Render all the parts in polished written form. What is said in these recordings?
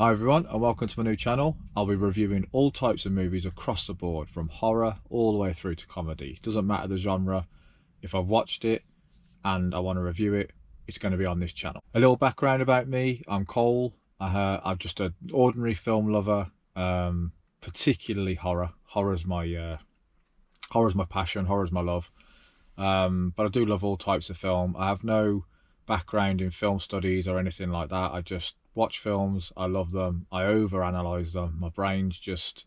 Hi everyone and welcome to my new channel. I'll be reviewing all types of movies across the board, from horror all the way through to comedy. Doesn't matter the genre. If I've watched it and I want to review it, it's going to be on this channel. A little background about me: I'm Cole. I'm just an ordinary film lover, particularly horror. Horror's my passion. Horror's my love. But I do love all types of film. I have no background in film studies or anything like that. I just watch films. I love them. I overanalyze them. My brain just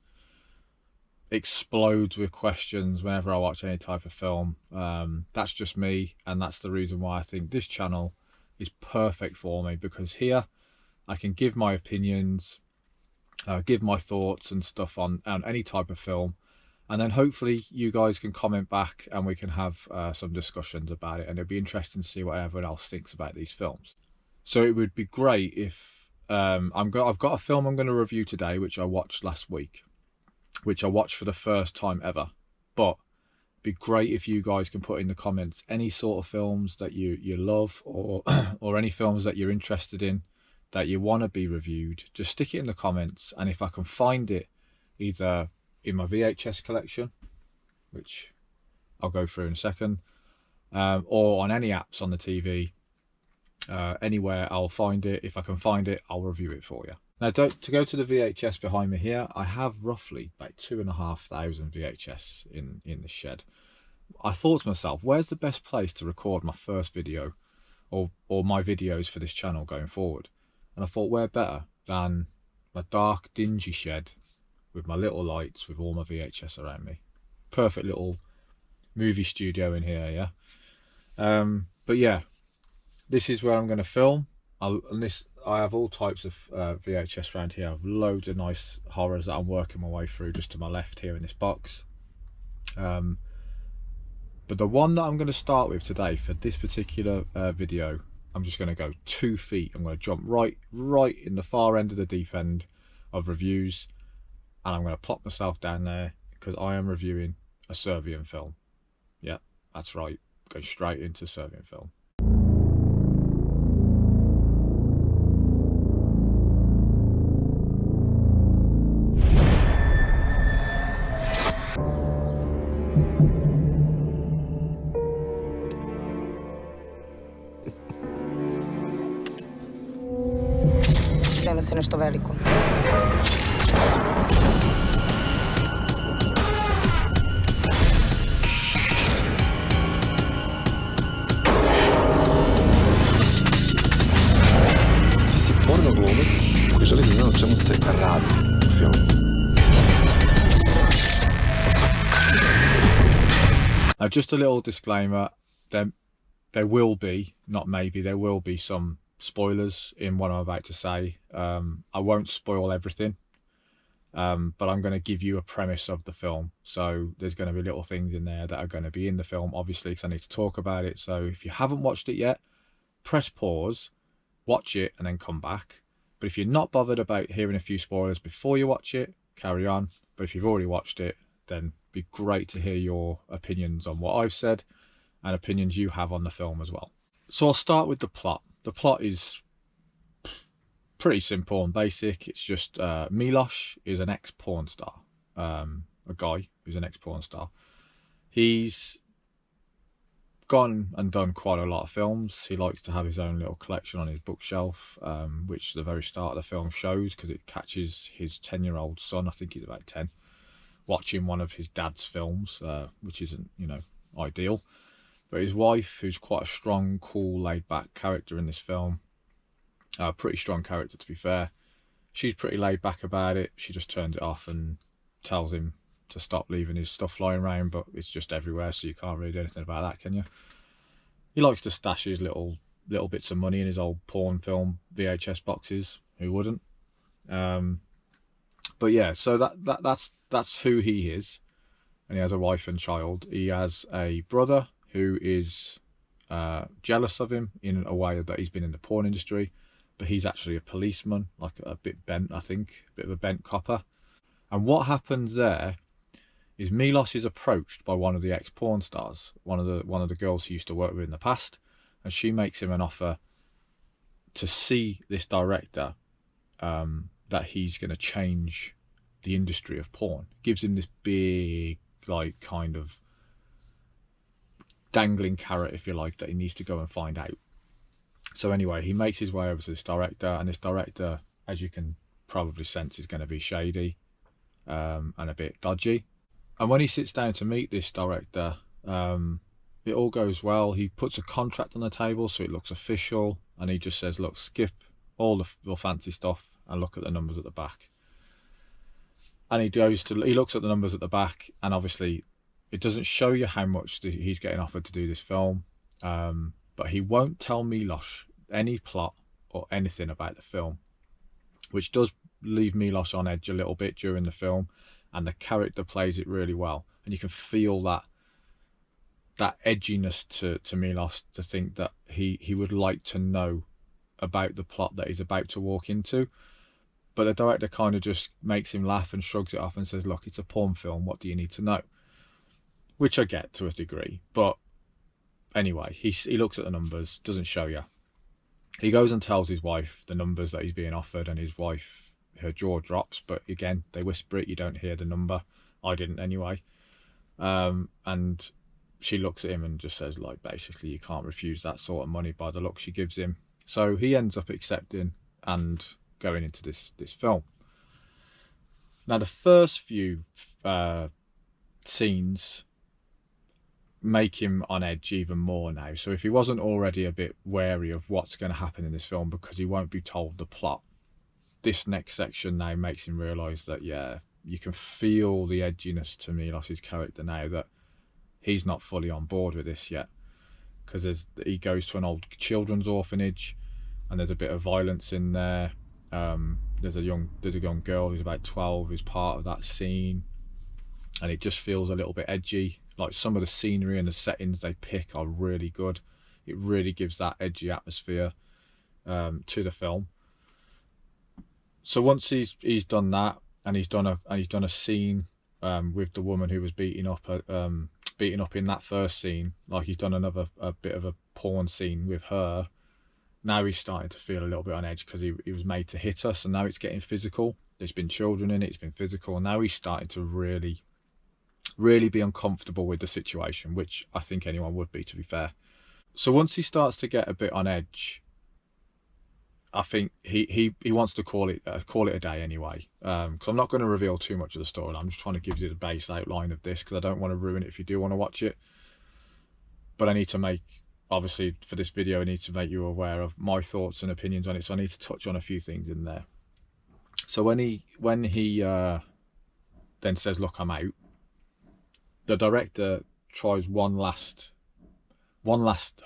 explodes with questions whenever I watch any type of film. That's just me, and that's the reason why I think this channel is perfect for me, because here I can give my opinions, give my thoughts and stuff on any type of film, and then hopefully you guys can comment back and we can have some discussions about it, and it'd be interesting to see what everyone else thinks about these films. So it would be great if I've got a film I'm going to review today, which I watched last week, which I watched for the first time ever. But it'd be great if you guys can put in the comments any sort of films that you love, or or any films that you're interested in that you want to be reviewed. Just stick it in the comments, and if I can find it either in my VHS collection, which I'll go through in a second, or on any apps on the TV, anywhere I'll find it. If I can find it, I'll review it for you. Now, to go to the VHS behind me here, I have roughly about 2,500 VHS in the shed. I thought to myself, where's the best place to record my first video, or my videos for this channel going forward? And I thought, where better than my dark, dingy shed with my little lights, with all my VHS around me. Perfect little movie studio in here, yeah. But yeah, this is where I'm going to film. I have all types of VHS around here. I have loads of nice horrors that I'm working my way through just to my left here in this box. But the one that I'm going to start with today for this particular video, I'm just going to go 2 feet. I'm going to jump right in the far end of the deep end of reviews, and I'm going to plop myself down there because I am reviewing a Serbian film. Yeah, that's right. Go straight into Serbian film. Sprema se nešto veliko. Ti si porno glumac koji želi da zna o čemu se radi u filmu. Now, just a little disclaimer, there will be, not maybe, there will be some spoilers in what I'm about to say. I won't spoil everything, but I'm going to give you a premise of the film. So there's going to be little things in there that are going to be in the film, obviously, because I need to talk about it. So if you haven't watched it yet, press pause, watch it, and then come back. But if you're not bothered about hearing a few spoilers before you watch it, carry on. But if you've already watched it, then it'd be great to hear your opinions on what I've said and opinions you have on the film as well. So I'll start with the plot. The plot is pretty simple and basic. It's just Milos is an ex-porn star, a guy who's an ex-porn star. He's gone and done quite a lot of films. He likes to have his own little collection on his bookshelf, which the very start of the film shows, because it catches his 10-year-old son, I think he's about 10, watching one of his dad's films, which isn't, ideal. But his wife, who's quite a strong, cool, laid-back character in this film, pretty strong character to be fair, she's pretty laid back about it. She just turns it off and tells him to stop leaving his stuff flying around, but it's just everywhere, so you can't really do anything about that, can you? He likes to stash his little bits of money in his old porn film VHS boxes. Who wouldn't? But yeah, so that's who he is, and he has a wife and child. He has a brother who is jealous of him in a way that he's been in the porn industry, but he's actually a policeman, like a bit bent, I think, a bit of a bent copper. And what happens there is Milos is approached by one of the ex-porn stars, one of the girls he used to work with in the past, and she makes him an offer to see this director that he's going to change the industry of porn. Gives him this big, like, kind of dangling carrot, if you like, that he needs to go and find out. So anyway, he makes his way over to this director, and this director, as you can probably sense, is going to be shady and a bit dodgy. And when he sits down to meet this director, it all goes well. He puts a contract on the table so it looks official, and he just says, look, skip all the fancy stuff and look at the numbers at the back. And he looks at the numbers at the back, and obviously it doesn't show you how much he's getting offered to do this film, but he won't tell Milos any plot or anything about the film, which does leave Milos on edge a little bit during the film, and the character plays it really well, and you can feel that edginess to Milos, to think that he would like to know about the plot that he's about to walk into. But the director kind of just makes him laugh and shrugs it off and says, look, it's a porn film, what do you need to know? Which I get to a degree, but anyway, he looks at the numbers, doesn't show you. He goes and tells his wife the numbers that he's being offered, and his wife, her jaw drops, but again, they whisper it, you don't hear the number. I didn't anyway. And she looks at him and just says, like, basically, you can't refuse that sort of money by the look she gives him. So he ends up accepting and going into this film. Now, the first few scenes make him on edge even more now. So if he wasn't already a bit wary of what's going to happen in this film because he won't be told the plot, this next section now makes him realise that, yeah, you can feel the edginess to Milos's character now, that he's not fully on board with this yet, because he goes to an old children's orphanage and there's a bit of violence in there. There's a young girl who's about 12 who's part of that scene, and it just feels a little bit edgy. Like, some of the scenery and the settings they pick are really good. It really gives that edgy atmosphere to the film. So once he's done that, and he's done a scene with the woman who was beaten up in that first scene, like he's done a bit of a porn scene with her. Now he's starting to feel a little bit on edge because he was made to hit her, so now it's getting physical. There's been children in it, it's been physical, and now he's starting to really be uncomfortable with the situation, which I think anyone would be, to be fair. So once he starts to get a bit on edge, I think he wants to call it a day anyway, because I'm not going to reveal too much of the story. I'm just trying to give you the base outline of this because I don't want to ruin it if you do want to watch it. But I need to make, obviously for this video, I need to make you aware of my thoughts and opinions on it, so I need to touch on a few things in there. So when he then says, look, I'm out, the director tries one last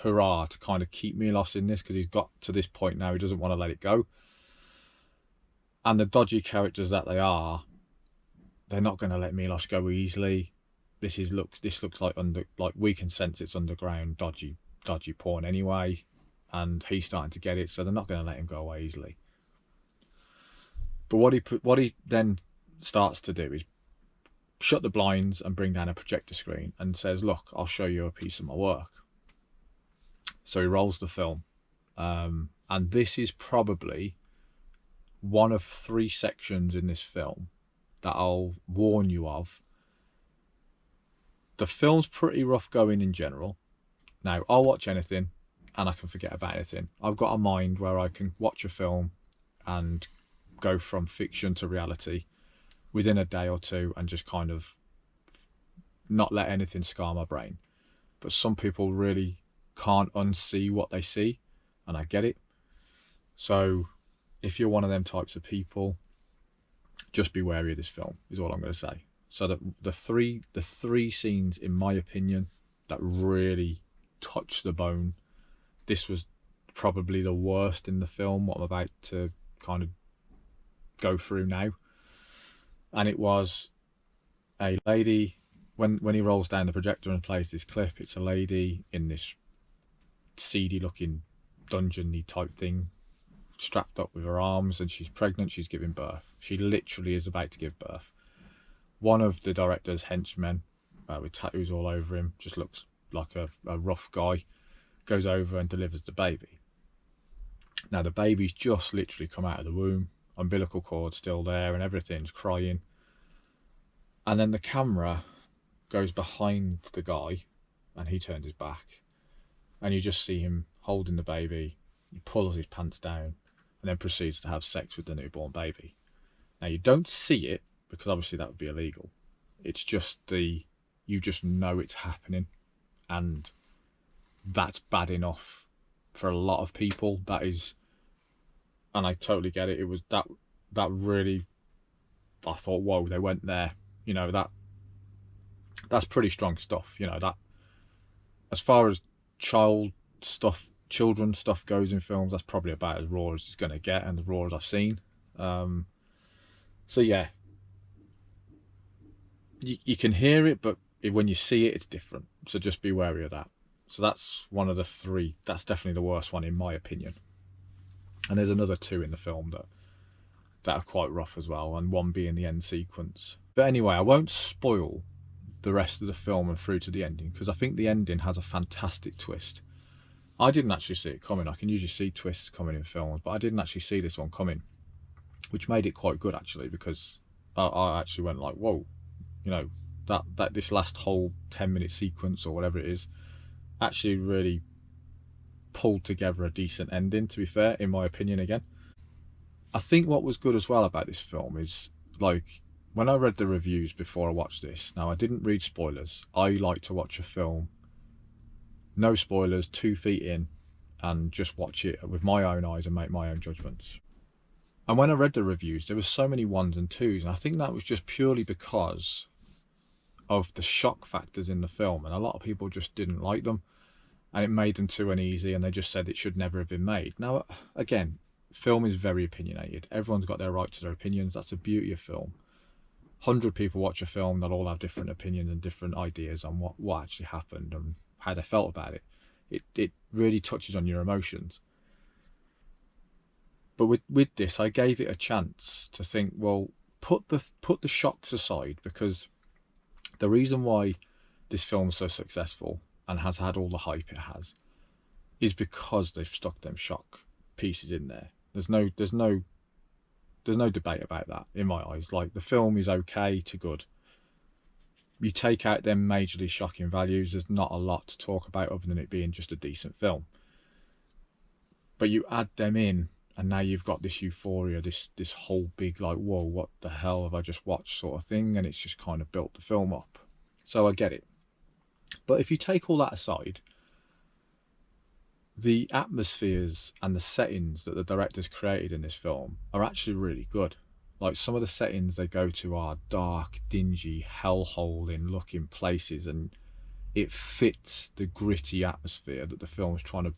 hurrah to kind of keep Milos in this, because he's got to this point now, he doesn't want to let it go. And the dodgy characters that they are, they're not going to let Milos go easily. This looks like we can sense it's underground dodgy porn anyway, and he's starting to get it, so they're not going to let him go away easily. But what he then starts to do is shut the blinds and bring down a projector screen and says, look, I'll show you a piece of my work. So he rolls the film, and this is probably one of 3 sections in this film that I'll warn you of. The film's pretty rough going in general. Now, I'll watch anything and I can forget about anything. I've got a mind where I can watch a film and go from fiction to reality within a day or two and just kind of not let anything scar my brain. But some people really can't unsee what they see, and I get it. So if you're one of them types of people, just be wary of this film, is all I'm going to say. So the three scenes, in my opinion, that really touch the bone, this was probably the worst in the film, what I'm about to kind of go through now. And it was a lady, when he rolls down the projector and plays this clip, it's a lady in this seedy looking dungeon-y type thing, strapped up with her arms, and she's pregnant, she's giving birth. She literally is about to give birth. One of the director's henchmen, with tattoos all over him, just looks like a rough guy, goes over and delivers the baby. Now the baby's just literally come out of the womb, umbilical cord still there and everything's crying. And then the camera goes behind the guy and he turns his back and you just see him holding the baby. He pulls his pants down and then proceeds to have sex with the newborn baby. Now you don't see it because obviously that would be illegal. It's just you just know it's happening, and that's bad enough for a lot of people. That is, and I totally get it. It was that really, I thought, whoa, they went there. You know, that's pretty strong stuff. You know, that as far as children stuff goes in films, that's probably about as raw as it's going to get, and as raw as I've seen. So yeah, you can hear it, but when you see it, it's different. So just be wary of that. So that's one of the three. That's definitely the worst one in my opinion. And there's another two in the film that are quite rough as well, and one being the end sequence. But anyway, I won't spoil the rest of the film and through to the ending, because I think the ending has a fantastic twist. I didn't actually see it coming. I can usually see twists coming in films, but I didn't actually see this one coming, which made it quite good actually, because I actually went like, whoa, you know, that this last whole 10-minute sequence or whatever it is actually really pulled together a decent ending, to be fair, in my opinion. Again, I think what was good as well about this film is, like, when I read the reviews before I watched this, now I didn't read spoilers. I like to watch a film, no spoilers, 2 feet in, and just watch it with my own eyes and make my own judgments. And when I read the reviews, there were so many 1s and 2s, and I think that was just purely because of the shock factors in the film, and a lot of people just didn't like them, and it made them too uneasy, and they just said it should never have been made. Now, again, film is very opinionated. Everyone's got their right to their opinions. That's the beauty of film. 100 people watch a film, they'll all have different opinions and different ideas on what actually happened and how they felt about it. It really touches on your emotions. But with this, I gave it a chance to think, well, put the shocks aside, because the reason why this film's so successful and has had all the hype it has is because they've stuck them shock pieces in there. There's no debate about that in my eyes. Like, the film is okay to good. You take out them majorly shocking values, there's not a lot to talk about other than it being just a decent film. But you add them in, and now you've got this euphoria, this whole big, like, whoa, what the hell have I just watched sort of thing, and it's just kind of built the film up. So I get it. But if you take all that aside, the atmospheres and the settings that the directors created in this film are actually really good. Like, some of the settings they go to are dark, dingy, hellhole-in looking places, and it fits the gritty atmosphere that the film is trying to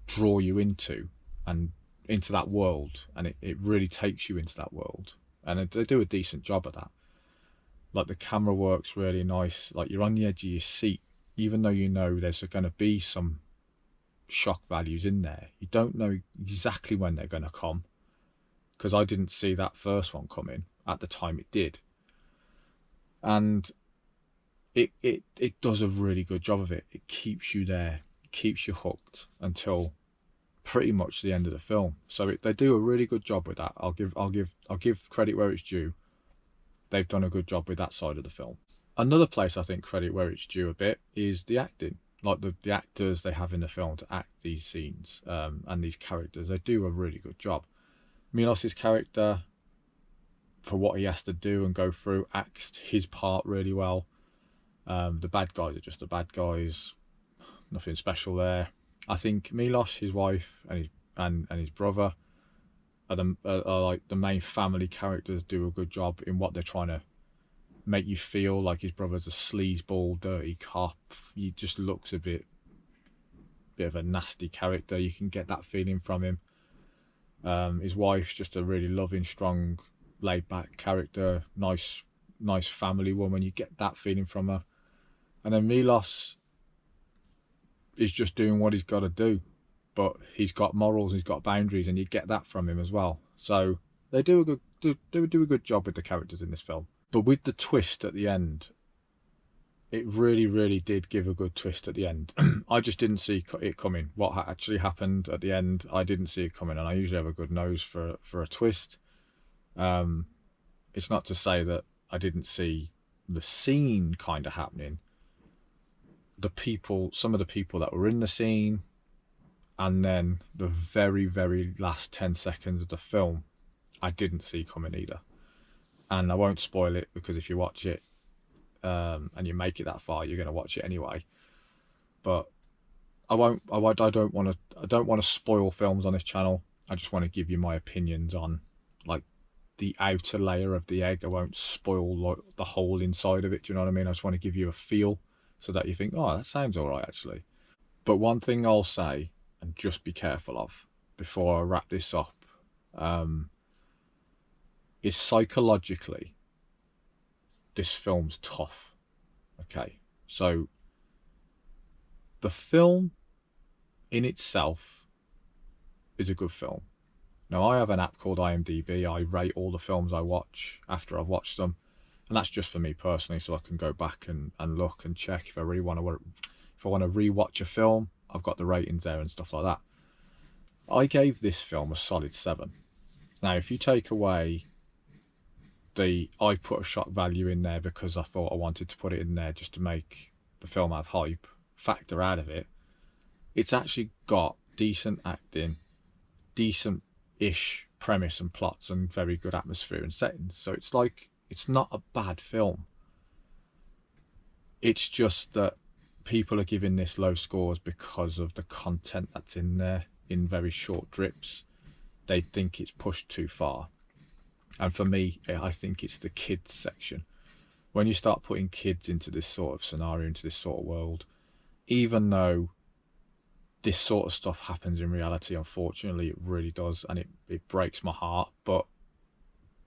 draw you into, and into that world, and it really takes you into that world, and they do a decent job of that. Like, the camera works really nice. Like, you're on the edge of your seat, even though you know there's going to be some shock values in there. You don't know exactly when they're going to come, because I didn't see that first one coming at the time it did, and it does a really good job of it. It keeps you there, it keeps you hooked until pretty much the end of the film. So they do a really good job with that. I'll give credit where it's due. They've done a good job with that side of the film. Another place I think credit where it's due a bit is the acting. Like, the actors they have in the film to act these scenes and these characters, they do a really good job. Milos's character, for what he has to do and go through, acts his part really well. The bad guys are just the bad guys, nothing special there. I think Milos, his wife, and his brother are like the main family characters. Do a good job in what they're trying to make you feel. Like, his brother's a sleazeball, dirty cop. He just looks a bit of a nasty character. You can get that feeling from him. His wife's just a really loving, strong, laid-back character. Nice family woman. You get that feeling from her. And then Milos is just doing what he's got to do, but he's got morals, he's got boundaries, and you get that from him as well. So they do a good job with the characters in this film. But with the twist at the end, it really, really did give a good twist at the end. I just didn't see it coming. What actually happened at the end, I didn't see it coming, and I usually have a good nose for a twist. It's not to say that I didn't see the scene kind of happening. Some of the people that were in the scene, and then the very, very last 10 seconds of the film, I didn't see coming either. And I won't spoil it, because if you watch it and you make it that far, you're going to watch it anyway. But I don't want to spoil films on this channel. I just want to give you my opinions on, like, the outer layer of the egg. I won't spoil, like, the whole inside of it. Do you know what I mean? I just want to give you a feel, so that you think, oh, that sounds all right actually. But one thing I'll say, and just be careful of before I wrap this up, is psychologically, this film's tough. Okay, so the film in itself is a good film. Now, I have an app called IMDb. I rate all the films I watch after I've watched them, and that's just for me personally, so I can go back and look and check if I really want to, if I want to rewatch a film. I've got the ratings there and stuff like that. I gave this film a solid 7. Now, if you take away I put a shock value in there because I thought I wanted to put it in there just to make the film have hype factor out of it, it's actually got decent acting, decent-ish premise and plots, and very good atmosphere and settings. So it's like, it's not a bad film. It's just that people are giving this low scores because of the content that's in there in very short drips. They think it's pushed too far. And for me, I think it's the kids section. When you start putting kids into this sort of scenario, into this sort of world, even though this sort of stuff happens in reality, unfortunately, it really does, and it breaks my heart. But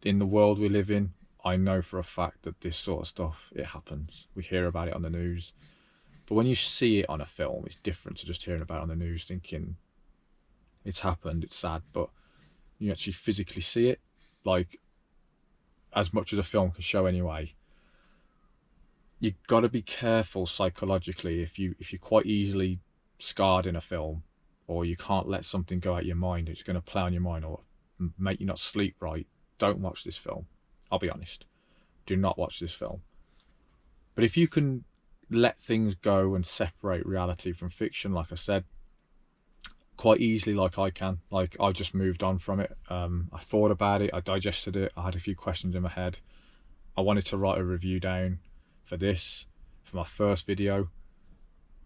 in the world we live in, I know for a fact that this sort of stuff, it happens. We hear about it on the news. But when you see it on a film, it's different to just hearing about it on the news, thinking it's happened, it's sad. But you actually physically see it, like, as much as a film can show anyway. You've got to be careful psychologically. If you're quite easily scarred in a film, or you can't let something go out your mind, it's going to play on your mind or make you not sleep right, don't watch this film. I'll be honest, do not watch this film. But if you can let things go and separate reality from fiction, like I said, quite easily, like I can, like, I just moved on from it. I thought about it, I digested it, I had a few questions in my head. I wanted to write a review down for my first video,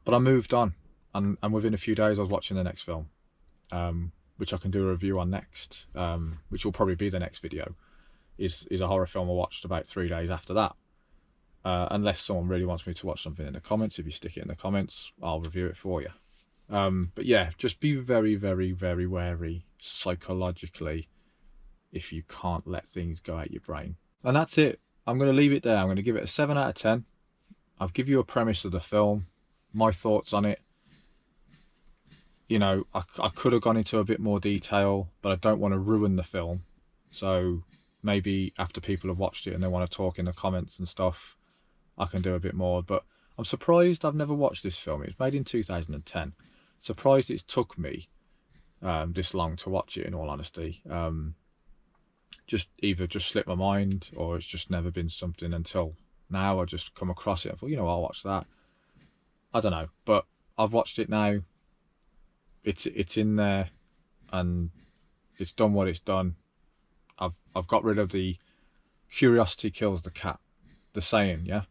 but I moved on, and within a few days I was watching the next film, which I can do a review on next, which will probably be the next video. Is a horror film I watched about 3 days after that. Unless someone really wants me to watch something in the comments. If you stick it in the comments, I'll review it for you. But yeah, just be very, very, very wary psychologically if you can't let things go out your brain. And that's it. I'm going to leave it there. I'm going to give it a 7 out of 10. I've given you a premise of the film, my thoughts on it. You know, I could have gone into a bit more detail, but I don't want to ruin the film. So maybe after people have watched it and they want to talk in the comments and stuff, I can do a bit more. But I'm surprised I've never watched this film. It was made in 2010. Surprised it's took me this long to watch it, in all honesty. Just either slipped my mind, or it's just never been something until now. I just come across it and thought, you know, I'll watch that. I don't know, but I've watched it now. It's in there, and it's done what it's done. I've got rid of the curiosity kills the cat, the saying, yeah.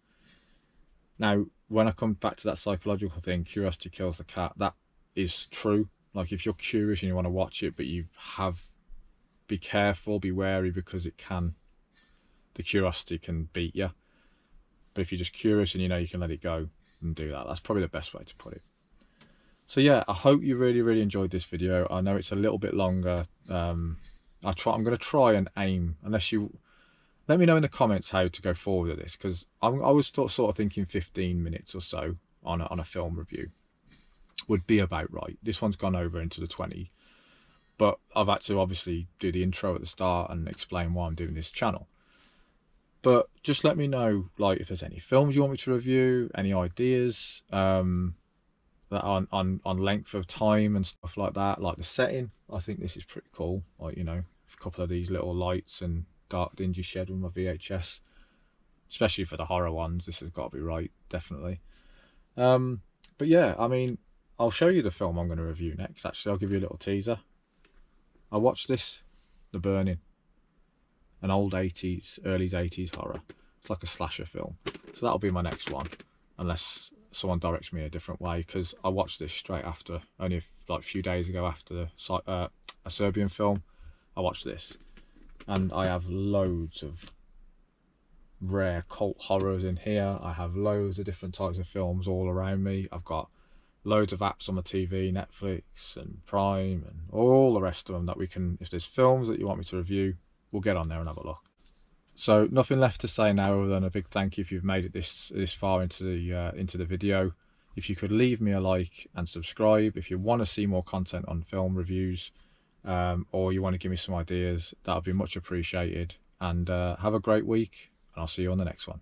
Now, when I come back to that psychological thing, curiosity kills the cat, that is true. Like, if you're curious and you want to watch it, but be careful, be wary, because the curiosity can beat you. But if you're just curious and you know you can let it go, and do that, that's probably the best way to put it. So yeah, I hope you really, really enjoyed this video. I know it's a little bit longer. I'm going to try and aim, unless you let me know in the comments how to go forward with this, because I was sort of thinking 15 minutes or so on a film review would be about right. This one's gone over into the 20, but I've had to obviously do the intro at the start and explain why I'm doing this channel. But just let me know, like, if there's any films you want me to review, any ideas, that on length of time and stuff like that, like the setting. I think this is pretty cool. Like, you know, a couple of these little lights and dark dingy shed with my VHS, especially for the horror ones. This has got to be right, definitely. But yeah, I mean, I'll show you the film I'm going to review next. Actually, I'll give you a little teaser. I watched this, The Burning, an old 80s, early 80s horror. It's like a slasher film. So that'll be my next one, unless someone directs me in a different way, because I watched this straight after, only like a few days ago after A Serbian Film. I watched this, and I have loads of rare cult horrors in here. I have loads of different types of films all around me. I've got loads of apps on my TV, Netflix and Prime and all the rest of them that we can, if there's films that you want me to review, we'll get on there and have a look. So nothing left to say now other than a big thank you if you've made it this far into the video. If you could leave me a like and subscribe if you want to see more content on film reviews, or you want to give me some ideas, that would be much appreciated. And have a great week, and I'll see you on the next one.